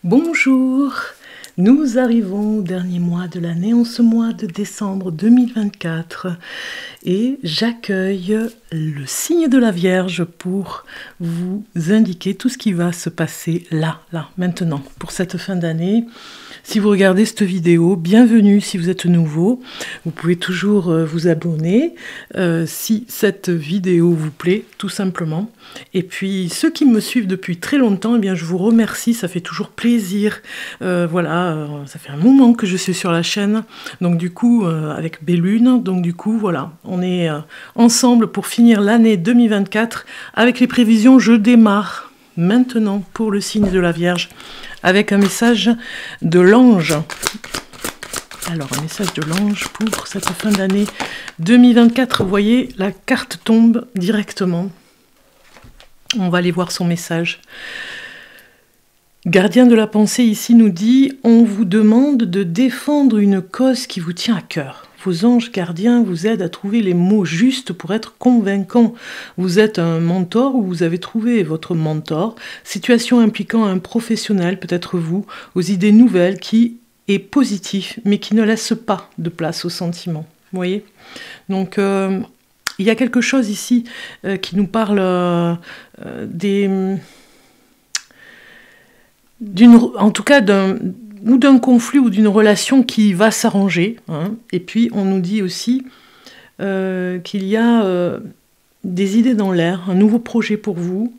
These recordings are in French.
Bonjour, nous arrivons au dernier mois de l'année, en ce mois de décembre 2024, et j'accueille le signe de la Vierge pour vous indiquer tout ce qui va se passer là, maintenant, pour cette fin d'année. Si vous regardez cette vidéo, bienvenue si vous êtes nouveau. Vous pouvez toujours vous abonner si cette vidéo vous plaît, tout simplement. Et puis, ceux qui me suivent depuis très longtemps, eh bien, je vous remercie, ça fait toujours plaisir. Voilà, ça fait un moment que je suis sur la chaîne, donc du coup, avec Bellune. Donc du coup, voilà, on est ensemble pour finir l'année 2024. Avec les prévisions, je démarre maintenant pour le signe de la Vierge, avec un message de l'ange. Alors, un message de l'ange pour cette fin d'année 2024. Vous voyez, la carte tombe directement. On va aller voir son message. Gardien de la pensée ici nous dit « On vous demande de défendre une cause qui vous tient à cœur. Vos anges gardiens vous aident à trouver les mots justes pour être convaincants. Vous êtes un mentor ou vous avez trouvé votre mentor. Situation impliquant un professionnel, peut-être vous, aux idées nouvelles qui est positif, mais qui ne laisse pas de place aux sentiments. » Vous voyez ? Donc, il y a quelque chose ici qui nous parle en tout cas d'un conflit ou d'une relation qui va s'arranger. Hein. Et puis, on nous dit aussi qu'il y a des idées dans l'air, un nouveau projet pour vous.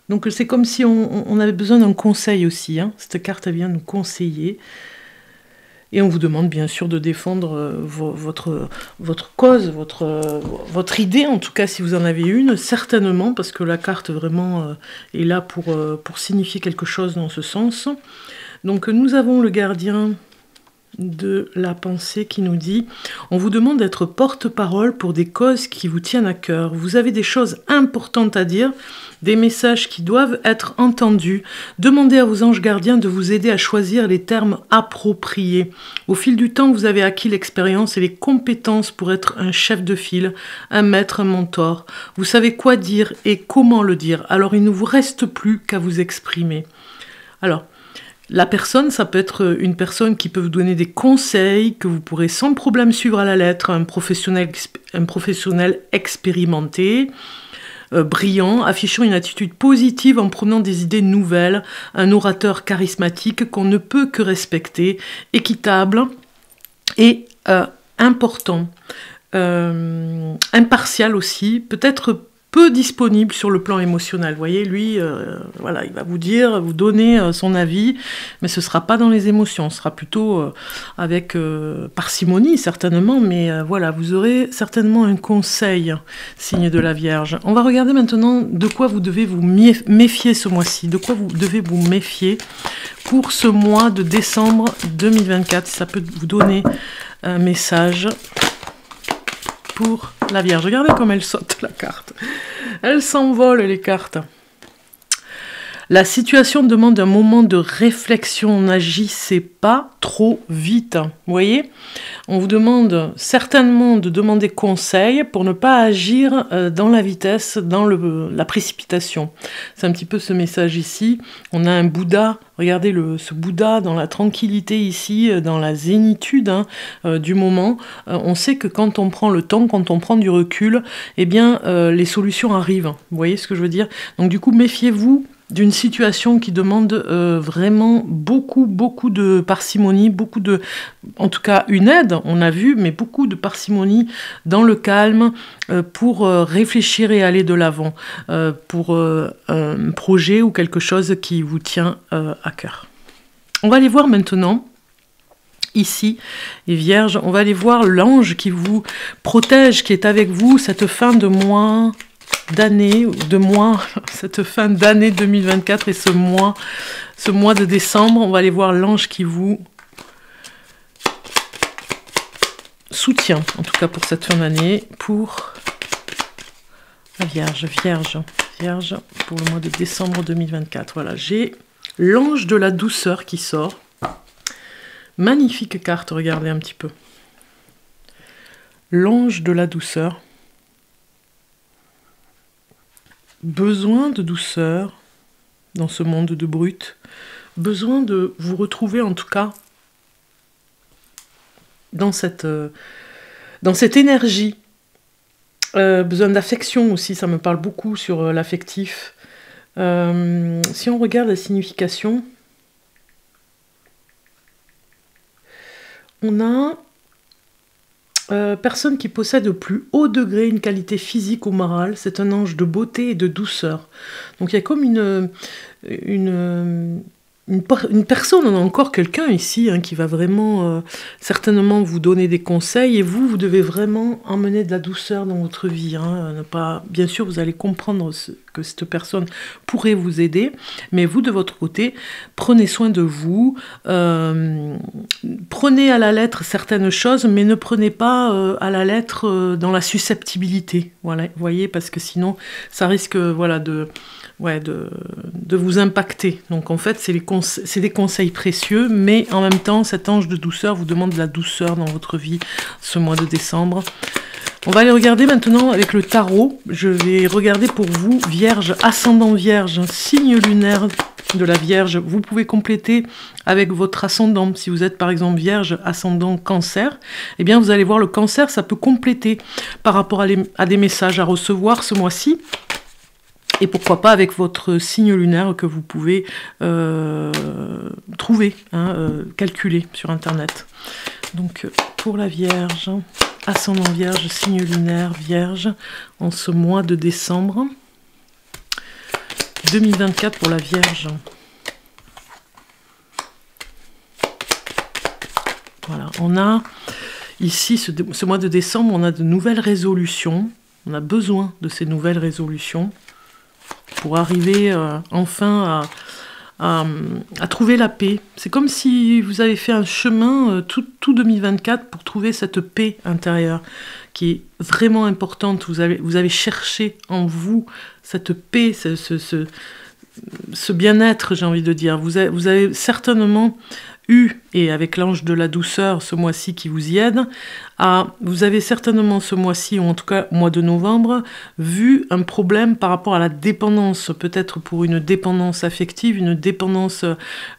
Donc, c'est comme si on avait besoin d'un conseil aussi. Hein. Cette carte, elle vient nous conseiller. Et on vous demande, bien sûr, de défendre votre cause, votre idée, en tout cas, si vous en avez une, certainement, parce que la carte, vraiment, est là pour signifier quelque chose dans ce sens. Donc, nous avons le gardien de la pensée qui nous dit « On vous demande d'être porte-parole pour des causes qui vous tiennent à cœur. Vous avez des choses importantes à dire, des messages qui doivent être entendus. Demandez à vos anges gardiens de vous aider à choisir les termes appropriés. Au fil du temps, vous avez acquis l'expérience et les compétences pour être un chef de file, un maître, un mentor. Vous savez quoi dire et comment le dire. Alors, il ne vous reste plus qu'à vous exprimer. » Alors, la personne, ça peut être une personne qui peut vous donner des conseils que vous pourrez sans problème suivre à la lettre, un professionnel expérimenté, brillant, affichant une attitude positive en prenant des idées nouvelles, un orateur charismatique qu'on ne peut que respecter, équitable et important, impartial aussi, peut-être peu disponible sur le plan émotionnel. Vous voyez, lui, voilà, il va vous dire, vous donner son avis, mais ce ne sera pas dans les émotions, ce sera plutôt avec parcimonie, certainement, mais voilà, vous aurez certainement un conseil, signe de la Vierge. On va regarder maintenant de quoi vous devez vous méfier ce mois-ci, de quoi vous devez vous méfier pour ce mois de décembre 2024. Ça peut vous donner un message pour la Vierge. Regardez comme elle saute, la carte. Elle s'envole, les cartes. La situation demande un moment de réflexion. N'agissez pas trop vite. Vous voyez ? On vous demande certainement de demander conseil pour ne pas agir dans la vitesse, dans la précipitation. C'est un petit peu ce message ici. On a un Bouddha. Regardez ce Bouddha dans la tranquillité ici, dans la zénitude du moment. On sait que quand on prend le temps, quand on prend du recul, eh bien, les solutions arrivent. Vous voyez ce que je veux dire ? Donc du coup, méfiez-vous d'une situation qui demande vraiment beaucoup de parcimonie, en tout cas une aide, on a vu, mais beaucoup de parcimonie dans le calme pour réfléchir et aller de l'avant, pour un projet ou quelque chose qui vous tient à cœur. On va aller voir maintenant, ici, les Vierges, on va aller voir l'ange qui vous protège, qui est avec vous cette fin de mois d'année, cette fin d'année 2024 et ce mois de décembre. On va aller voir l'ange qui vous soutient, en tout cas pour cette fin d'année, pour la Vierge, pour le mois de décembre 2024. Voilà, j'ai l'ange de la douceur qui sort. Magnifique carte, regardez un petit peu. L'ange de la douceur. Besoin de douceur dans ce monde de brut. Besoin de vous retrouver en tout cas dans cette énergie. Besoin d'affection aussi, ça me parle beaucoup sur l'affectif. Si on regarde la signification, on a personne qui possède au plus haut degré une qualité physique ou morale. C'est un ange de beauté et de douceur. Donc il y a comme une personne, on a encore quelqu'un ici qui va vraiment certainement vous donner des conseils, et vous devez vraiment emmener de la douceur dans votre vie. Ne pas, bien sûr, vous allez comprendre que cette personne pourrait vous aider, mais vous, de votre côté, prenez soin de vous, prenez à la lettre certaines choses, mais ne prenez pas à la lettre dans la susceptibilité. Voilà, vous voyez, parce que sinon, ça risque de vous impacter. Donc en fait, c'est des conseils précieux, mais en même temps, cet ange de douceur vous demande de la douceur dans votre vie ce mois de décembre. On va aller regarder maintenant avec le tarot. Je vais regarder pour vous, Vierge, ascendant Vierge, signe lunaire de la Vierge. Vous pouvez compléter avec votre ascendant. Si vous êtes par exemple Vierge, ascendant Cancer, eh bien vous allez voir le Cancer, ça peut compléter par rapport à des messages à recevoir ce mois-ci. Et pourquoi pas avec votre signe lunaire que vous pouvez trouver, calculer sur Internet. Donc pour la Vierge, ascendant Vierge, signe lunaire Vierge, en ce mois de décembre 2024 pour la Vierge. Voilà, on a ici, ce mois de décembre, on a de nouvelles résolutions. On a besoin de ces nouvelles résolutions pour arriver enfin à trouver la paix. C'est comme si vous avez fait un chemin tout 2024 pour trouver cette paix intérieure qui est vraiment importante. Vous avez cherché en vous cette paix, ce bien-être, j'ai envie de dire. Vous avez certainement eu, et avec l'ange de la douceur ce mois-ci qui vous y aide, vous avez certainement ce mois-ci, ou en tout cas au mois de novembre, vu un problème par rapport à la dépendance, peut-être pour une dépendance affective, une dépendance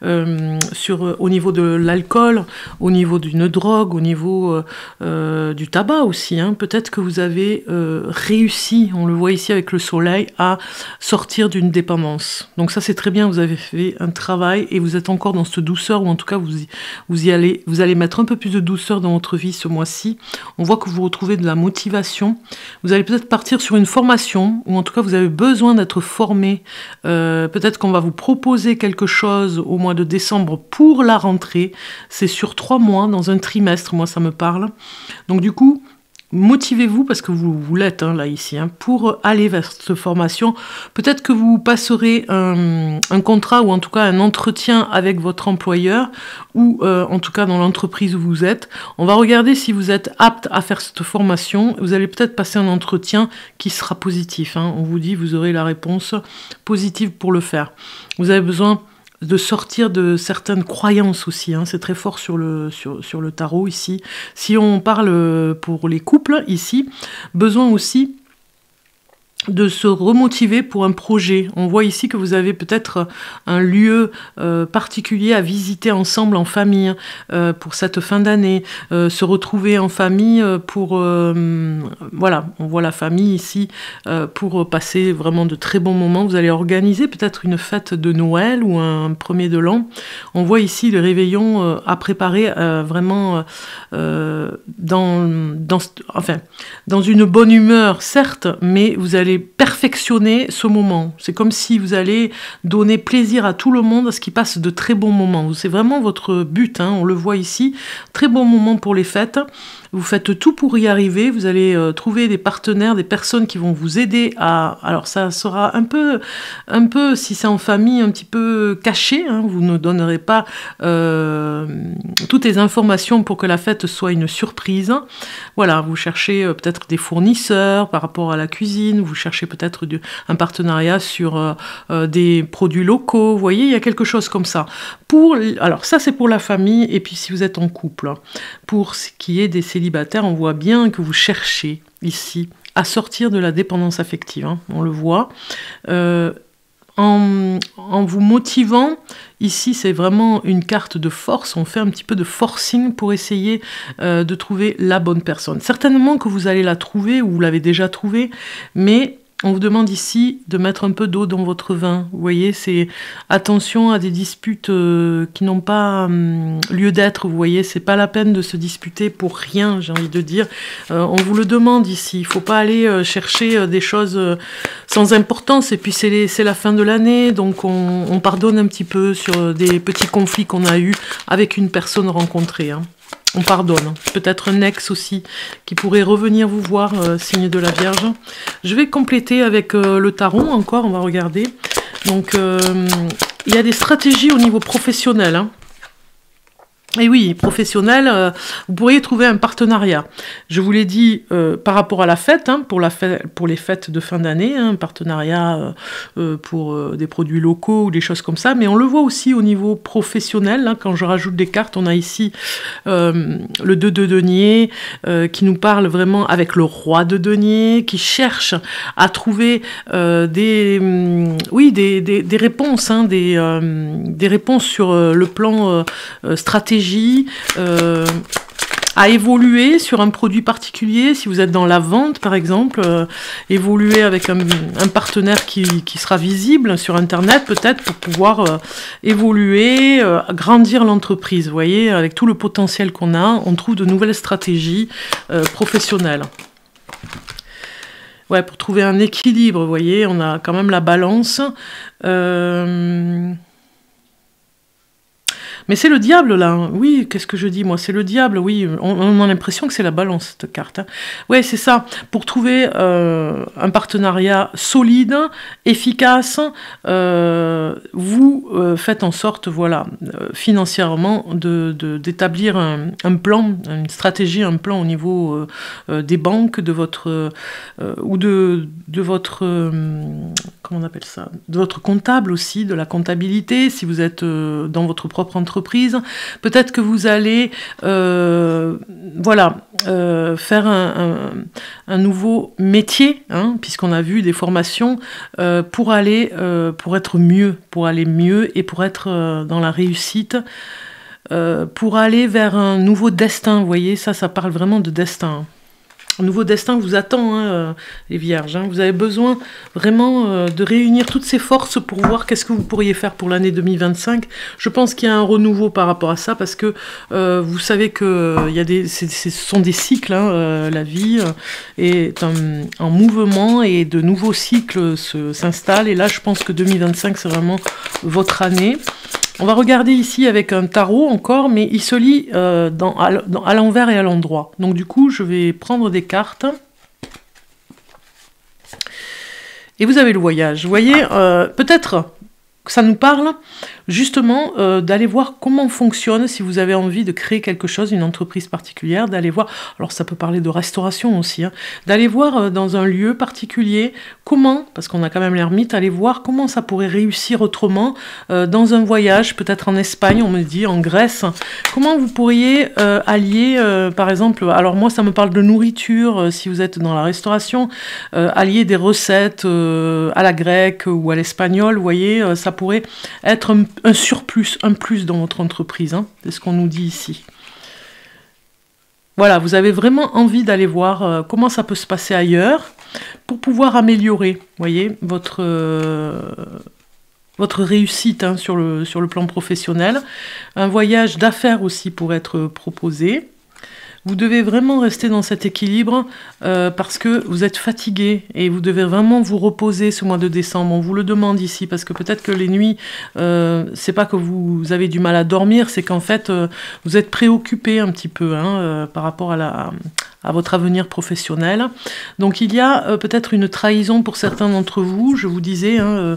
au niveau de l'alcool, au niveau d'une drogue, au niveau du tabac aussi. Peut-être que vous avez réussi, on le voit ici avec le soleil, à sortir d'une dépendance. Donc ça c'est très bien, vous avez fait un travail et vous êtes encore dans cette douceur, ou en tout cas vous allez mettre un peu plus de douceur dans votre vie ce mois-ci. On voit que vous retrouvez de la motivation. Vous allez peut-être partir sur une formation, ou en tout cas vous avez besoin d'être formé. Peut-être qu'on va vous proposer quelque chose au mois de décembre pour la rentrée. C'est sur 3 mois, dans un trimestre, moi ça me parle. Donc du coup, motivez-vous, parce que vous l'êtes là ici, pour aller vers cette formation. Peut-être que vous passerez un contrat, ou en tout cas un entretien avec votre employeur, ou en tout cas dans l'entreprise où vous êtes. On va regarder si vous êtes apte à faire cette formation. Vous allez peut-être passer un entretien qui sera positif. On vous dit, vous aurez la réponse positive pour le faire. Vous avez besoin de sortir de certaines croyances aussi, c'est très fort sur le tarot ici. Si on parle pour les couples ici, besoin aussi de se remotiver pour un projet. On voit ici que vous avez peut-être un lieu particulier à visiter ensemble en famille pour cette fin d'année, se retrouver en famille pour... voilà, on voit la famille ici pour passer vraiment de très bons moments. Vous allez organiser peut-être une fête de Noël ou un premier de l'an. On voit ici le réveillon à préparer vraiment dans une bonne humeur, certes, mais vous allez perfectionner ce moment. C'est comme si vous allez donner plaisir à tout le monde, à ce qui passe de très bons moments. C'est vraiment votre but, on le voit ici. Très bon moment pour les fêtes. Vous faites tout pour y arriver. Vous allez trouver des partenaires, des personnes qui vont vous aider à... Alors ça sera un peu si c'est en famille, un petit peu caché. Vous ne donnerez pas toutes les informations pour que la fête soit une surprise. Voilà, vous cherchez peut-être des fournisseurs par rapport à la cuisine. Vous cherchez peut-être un partenariat sur des produits locaux, vous voyez, il y a quelque chose comme ça. Alors ça c'est pour la famille, et puis si vous êtes en couple, pour ce qui est des célibataires, on voit bien que vous cherchez ici à sortir de la dépendance affective, hein, on le voit. En vous motivant, ici c'est vraiment une carte de force, on fait un petit peu de forcing pour essayer de trouver la bonne personne. Certainement que vous allez la trouver, ou vous l'avez déjà trouvée, mais on vous demande ici de mettre un peu d'eau dans votre vin. Vous voyez, c'est attention à des disputes qui n'ont pas lieu d'être. Vous voyez, c'est pas la peine de se disputer pour rien, j'ai envie de dire. On vous le demande ici. Il faut pas aller chercher des choses sans importance. Et puis c'est la fin de l'année, donc on pardonne un petit peu sur des petits conflits qu'on a eus avec une personne rencontrée, hein. On pardonne. Peut-être un ex aussi qui pourrait revenir vous voir, signe de la Vierge. Je vais compléter avec le tarot encore, on va regarder. Donc, il y a des stratégies au niveau professionnel, hein. Et oui, professionnel, vous pourriez trouver un partenariat. Je vous l'ai dit par rapport à la fête, hein, pour les fêtes de fin d'année, hein, un partenariat pour des produits locaux ou des choses comme ça, mais on le voit aussi au niveau professionnel, hein, quand je rajoute des cartes, on a ici le 2 de denier qui nous parle vraiment avec le roi de denier, qui cherche à trouver des réponses, hein, des réponses sur le plan stratégique, à évoluer sur un produit particulier, si vous êtes dans la vente par exemple, évoluer avec un partenaire qui sera visible sur internet peut-être pour pouvoir évoluer, grandir l'entreprise, vous voyez, avec tout le potentiel qu'on a, on trouve de nouvelles stratégies professionnelles. Ouais, pour trouver un équilibre, vous voyez, on a quand même la balance. Mais c'est le diable, là. Oui, qu'est-ce que je dis, moi? C'est le diable, oui. On a l'impression que c'est la balance, cette carte, hein. Ouais, c'est ça. Pour trouver un partenariat solide, efficace, vous faites en sorte, voilà, financièrement, d'établir un plan, une stratégie, un plan au niveau des banques, de votre... ou de votre... comment on appelle ça? De votre comptable aussi, de la comptabilité, si vous êtes dans votre propre entreprise. Peut-être que vous allez faire un nouveau métier, hein, puisqu'on a vu des formations pour être mieux, pour aller mieux et pour être dans la réussite, pour aller vers un nouveau destin. Vous voyez, ça parle vraiment de destin. Un nouveau destin vous attend, hein, les Vierges, hein. Vous avez besoin vraiment de réunir toutes ces forces pour voir qu'est-ce que vous pourriez faire pour l'année 2025. Je pense qu'il y a un renouveau par rapport à ça, parce que vous savez que ce sont des cycles, hein, la vie est en mouvement et de nouveaux cycles s'installent. Et là, je pense que 2025, c'est vraiment votre année. On va regarder ici avec un tarot encore, mais il se lit à l'envers et à l'endroit. Donc du coup, je vais prendre des cartes. Et vous avez le voyage. Vous voyez, peut-être que ça nous parle justement d'aller voir comment fonctionne, si vous avez envie de créer quelque chose, une entreprise particulière, d'aller voir, alors ça peut parler de restauration aussi, hein, d'aller voir dans un lieu particulier comment, parce qu'on a quand même l'ermite, aller voir comment ça pourrait réussir autrement dans un voyage, peut-être en Espagne, on me dit, en Grèce, comment vous pourriez allier, par exemple, alors moi ça me parle de nourriture, si vous êtes dans la restauration, allier des recettes à la grecque ou à l'espagnol, vous voyez, ça pourrait être un surplus, un plus dans votre entreprise, hein, c'est ce qu'on nous dit ici. Voilà, vous avez vraiment envie d'aller voir comment ça peut se passer ailleurs pour pouvoir améliorer, voyez, votre réussite, hein, sur le plan professionnel. Un voyage d'affaires aussi pourrait être proposé. Vous devez vraiment rester dans cet équilibre parce que vous êtes fatigué et vous devez vraiment vous reposer ce mois de décembre. On vous le demande ici parce que peut-être que les nuits, c'est pas que vous avez du mal à dormir, c'est qu'en fait, vous êtes préoccupé un petit peu, hein, par rapport à à votre avenir professionnel. Donc il y a peut-être une trahison pour certains d'entre vous, je vous disais, hein,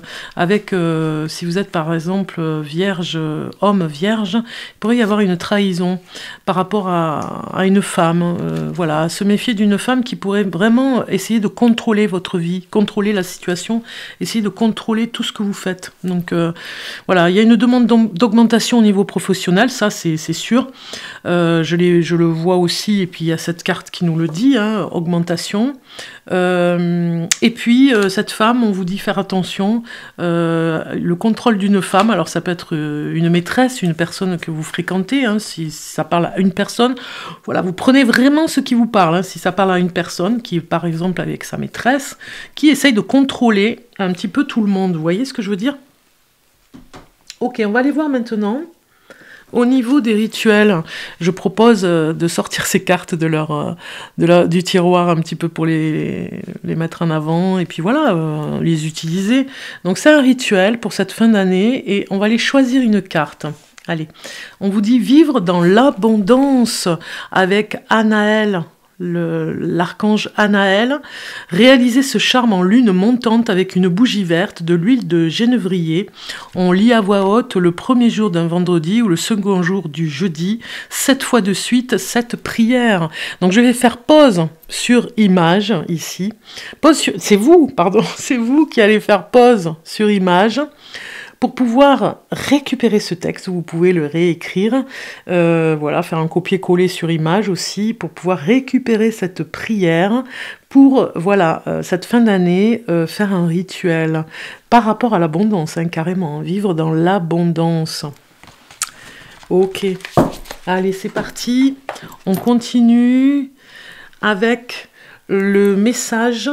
si vous êtes par exemple vierge, homme vierge, il pourrait y avoir une trahison par rapport à une femme, voilà, se méfier d'une femme qui pourrait vraiment essayer de contrôler votre vie, contrôler la situation, essayer de contrôler tout ce que vous faites. Donc voilà, il y a une demande d'augmentation au niveau professionnel, ça c'est sûr. Je le vois aussi, et puis il y a cette carte qui nous le dit, hein, augmentation. Et puis cette femme, on vous dit faire attention, le contrôle d'une femme, alors ça peut être une maîtresse, une personne que vous fréquentez, hein, si ça parle à une personne, voilà, vous prenez vraiment ce qui vous parle, hein, si ça parle à une personne qui est par exemple avec sa maîtresse, qui essaye de contrôler un petit peu tout le monde, vous voyez ce que je veux dire? Ok, on va aller voir maintenant. Au niveau des rituels, je propose de sortir ces cartes du tiroir un petit peu pour les mettre en avant et puis voilà, les utiliser. Donc c'est un rituel pour cette fin d'année et on va aller choisir une carte. Allez, on vous dit vivre dans l'abondance avec Anaël. L'archange Anaël, réaliser ce charme en lune montante avec une bougie verte, de l'huile de genévrier. On lit à voix haute le premier jour d'un vendredi ou le second jour du jeudi, 7 fois de suite, cette prière. Donc je vais faire pause sur image ici. C'est vous qui allez faire pause sur image. Pour pouvoir récupérer ce texte, vous pouvez le réécrire, voilà, faire un copier-coller sur image aussi, pour pouvoir récupérer cette prière, pour, voilà, cette fin d'année, faire un rituel par rapport à l'abondance, hein, carrément, vivre dans l'abondance. Ok, allez, c'est parti, on continue avec le message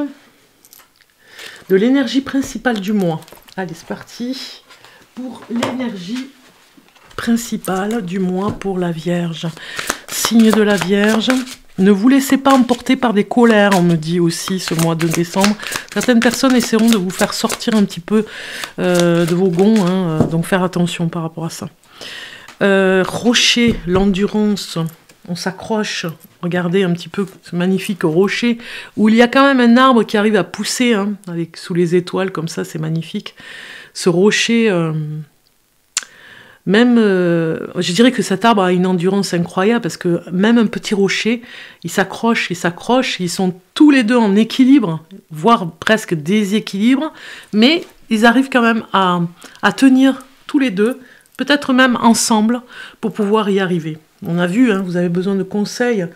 de l'énergie principale du mois. Allez, c'est parti. Pour l'énergie principale du mois pour la Vierge. Signe de la Vierge. Ne vous laissez pas emporter par des colères, on me dit aussi ce mois de décembre. Certaines personnes essaieront de vous faire sortir un petit peu de vos gonds, hein, donc faire attention par rapport à ça. Rocher, l'endurance. On s'accroche, regardez un petit peu ce magnifique rocher, où il y a quand même un arbre qui arrive à pousser, hein, sous les étoiles, comme ça, c'est magnifique. Ce rocher, je dirais que cet arbre a une endurance incroyable, parce que même un petit rocher, il s'accroche, ils sont tous les deux en équilibre, voire presque déséquilibre, mais ils arrivent quand même à tenir tous les deux, peut-être même ensemble, pour pouvoir y arriver. On a vu, hein, vous avez besoin de conseils,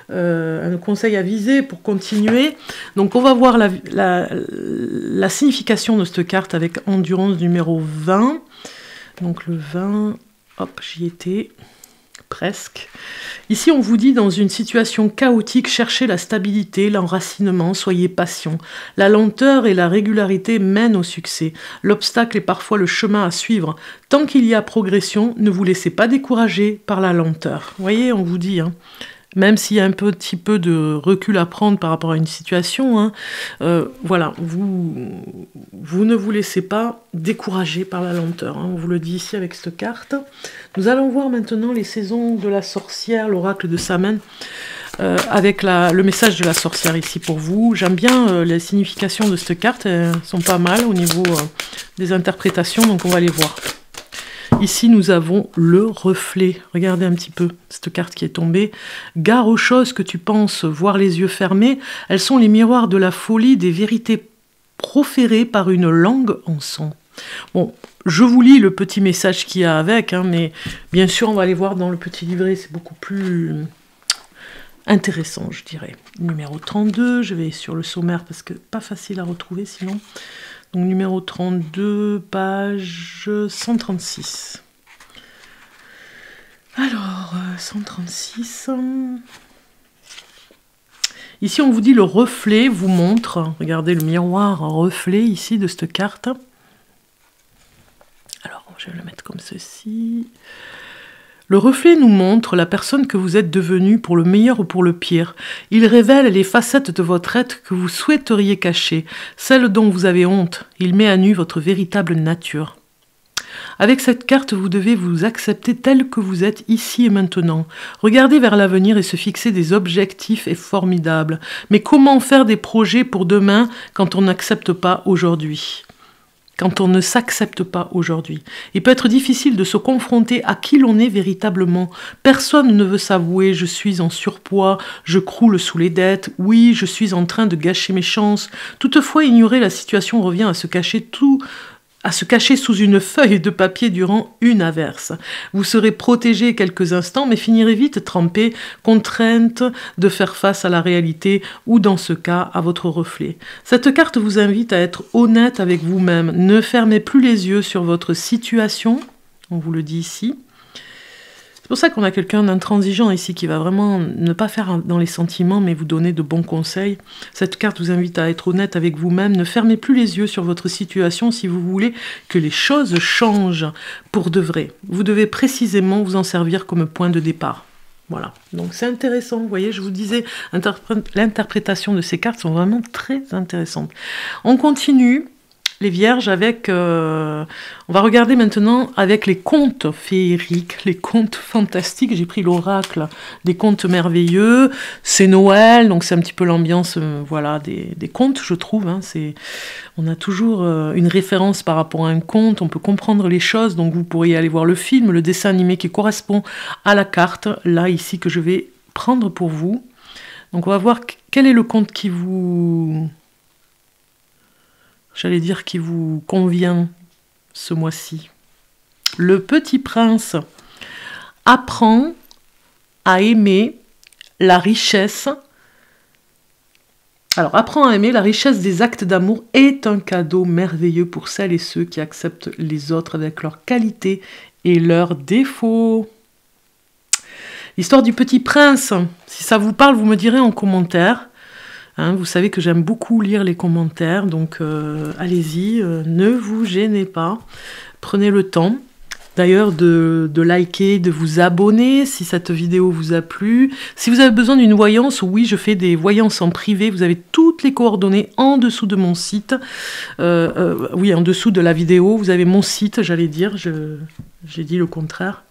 un conseil avisé pour continuer. Donc on va voir la signification de cette carte avec endurance numéro 20. Donc le 20, hop, j'y étais, presque. Ici on vous dit, dans une situation chaotique, cherchez la stabilité, l'enracinement, soyez patient. La lenteur et la régularité mènent au succès. L'obstacle est parfois le chemin à suivre. Tant qu'il y a progression, ne vous laissez pas décourager par la lenteur. Vous voyez, on vous dit, hein, même s'il y a un petit peu de recul à prendre par rapport à une situation, hein, voilà, vous ne vous laissez pas décourager par la lenteur, hein, on vous le dit ici avec cette carte. Nous allons voir maintenant les saisons de la sorcière, l'oracle de Samen, avec le message de la sorcière ici pour vous. J'aime bien les significations de cette carte, elles sont pas mal au niveau des interprétations, donc on va les voir. Ici, nous avons le reflet. Regardez un petit peu cette carte qui est tombée. Gare aux choses que tu penses, voir les yeux fermés. Elles sont les miroirs de la folie, des vérités proférées par une langue en sang. Bon, je vous lis le petit message qu'il y a avec, hein, mais bien sûr, on va aller voir dans le petit livret. C'est beaucoup plus intéressant, je dirais. Numéro 32, je vais sur le sommaire parce que pas facile à retrouver sinon. Donc numéro 32, page 136. Alors, 136. Ici, on vous dit le reflet vous montre. Regardez le miroir reflet ici de cette carte. Alors, je vais le mettre comme ceci. Le reflet nous montre la personne que vous êtes devenue pour le meilleur ou pour le pire. Il révèle les facettes de votre être que vous souhaiteriez cacher, celles dont vous avez honte. Il met à nu votre véritable nature. Avec cette carte, vous devez vous accepter tel que vous êtes ici et maintenant. Regarder vers l'avenir et se fixer des objectifs est formidable. Mais comment faire des projets pour demain quand on n'accepte pas aujourd'hui ? Quand on ne s'accepte pas aujourd'hui. Il peut être difficile de se confronter à qui l'on est véritablement. Personne ne veut s'avouer « je suis en surpoids, je croule sous les dettes, oui, je suis en train de gâcher mes chances ». Toutefois, ignorer la situation revient à se cacher sous une feuille de papier durant une averse. Vous serez protégé quelques instants, mais finirez vite trempé, contrainte de faire face à la réalité ou, dans ce cas, à votre reflet. Cette carte vous invite à être honnête avec vous-même. Ne fermez plus les yeux sur votre situation, on vous le dit ici. C'est pour ça qu'on a quelqu'un d'intransigeant ici qui va vraiment ne pas faire dans les sentiments mais vous donner de bons conseils. Cette carte vous invite à être honnête avec vous-même. Ne fermez plus les yeux sur votre situation si vous voulez que les choses changent pour de vrai. Vous devez précisément vous en servir comme point de départ. Voilà, donc c'est intéressant, vous voyez, je vous disais, l'interprétation de ces cartes sont vraiment très intéressantes. On continue. Les vierges avec... on va regarder maintenant avec les contes féeriques, les contes fantastiques. J'ai pris l'oracle des contes merveilleux. C'est Noël, donc c'est un petit peu l'ambiance voilà, des contes, je trouve. Hein. On a toujours une référence par rapport à un conte, on peut comprendre les choses. Donc vous pourriez aller voir le film, le dessin animé qui correspond à la carte, là, ici, que je vais prendre pour vous. Donc on va voir quel est le conte qui vous... J'allais dire qui vous convient ce mois-ci. Le Petit Prince apprend à aimer la richesse. Alors, apprend à aimer la richesse des actes d'amour est un cadeau merveilleux pour celles et ceux qui acceptent les autres avec leurs qualités et leurs défauts. L'histoire du Petit Prince, si ça vous parle, vous me direz en commentaire. Hein, vous savez que j'aime beaucoup lire les commentaires, donc allez-y, ne vous gênez pas, prenez le temps. D'ailleurs, de liker, de vous abonner si cette vidéo vous a plu. Si vous avez besoin d'une voyance, oui, je fais des voyances en privé. Vous avez toutes les coordonnées en dessous de mon site. Oui, en dessous de la vidéo, vous avez mon site, j'allais dire. J'ai dit le contraire.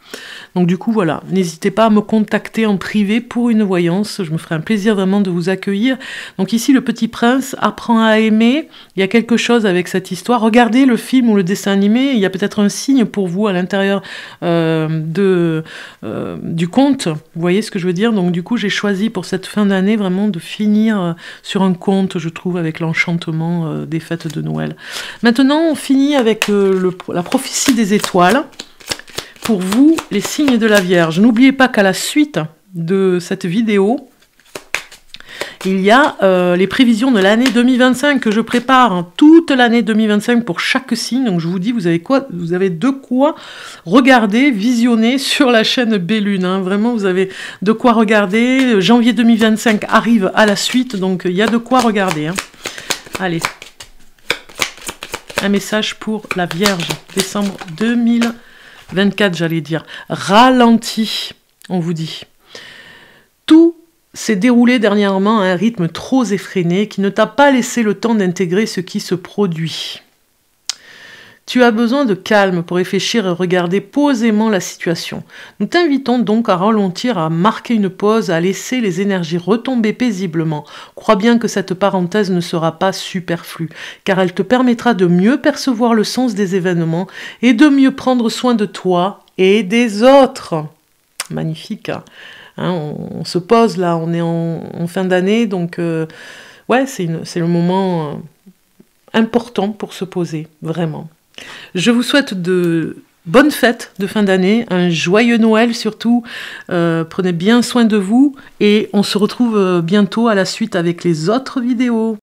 Donc du coup, voilà, n'hésitez pas à me contacter en privé pour une voyance. Je me ferai un plaisir vraiment de vous accueillir. Donc ici, le Petit Prince apprend à aimer. Il y a quelque chose avec cette histoire. Regardez le film ou le dessin animé. Il y a peut-être un signe pour vous à l'intérieur du conte. Vous voyez ce que je veux dire? Donc du coup, j'ai choisi pour cette fin d'année vraiment de finir sur un conte, je trouve, avec l'enchantement des fêtes de Noël. Maintenant, on finit avec la prophétie des étoiles. Pour vous, les signes de la Vierge. N'oubliez pas qu'à la suite de cette vidéo, il y a les prévisions de l'année 2025 que je prépare. Hein, toute l'année 2025 pour chaque signe. Donc je vous dis, vous avez de quoi regarder, visionner sur la chaîne Bellune. Hein, vraiment, vous avez de quoi regarder. Janvier 2025 arrive à la suite, donc il y a de quoi regarder. Hein. Allez. Un message pour la Vierge. Décembre 2024, j'allais dire. Ralenti, on vous dit. Tout s'est déroulé dernièrement à un rythme trop effréné qui ne t'a pas laissé le temps d'intégrer ce qui se produit. Tu as besoin de calme pour réfléchir et regarder posément la situation. Nous t'invitons donc à ralentir, à marquer une pause, à laisser les énergies retomber paisiblement. Crois bien que cette parenthèse ne sera pas superflue, car elle te permettra de mieux percevoir le sens des événements et de mieux prendre soin de toi et des autres. Magnifique, hein, on se pose là, on est en fin d'année, donc ouais, c'est le moment important pour se poser, vraiment. Je vous souhaite de bonnes fêtes de fin d'année, un joyeux Noël surtout, prenez bien soin de vous et on se retrouve bientôt à la suite avec les autres vidéos.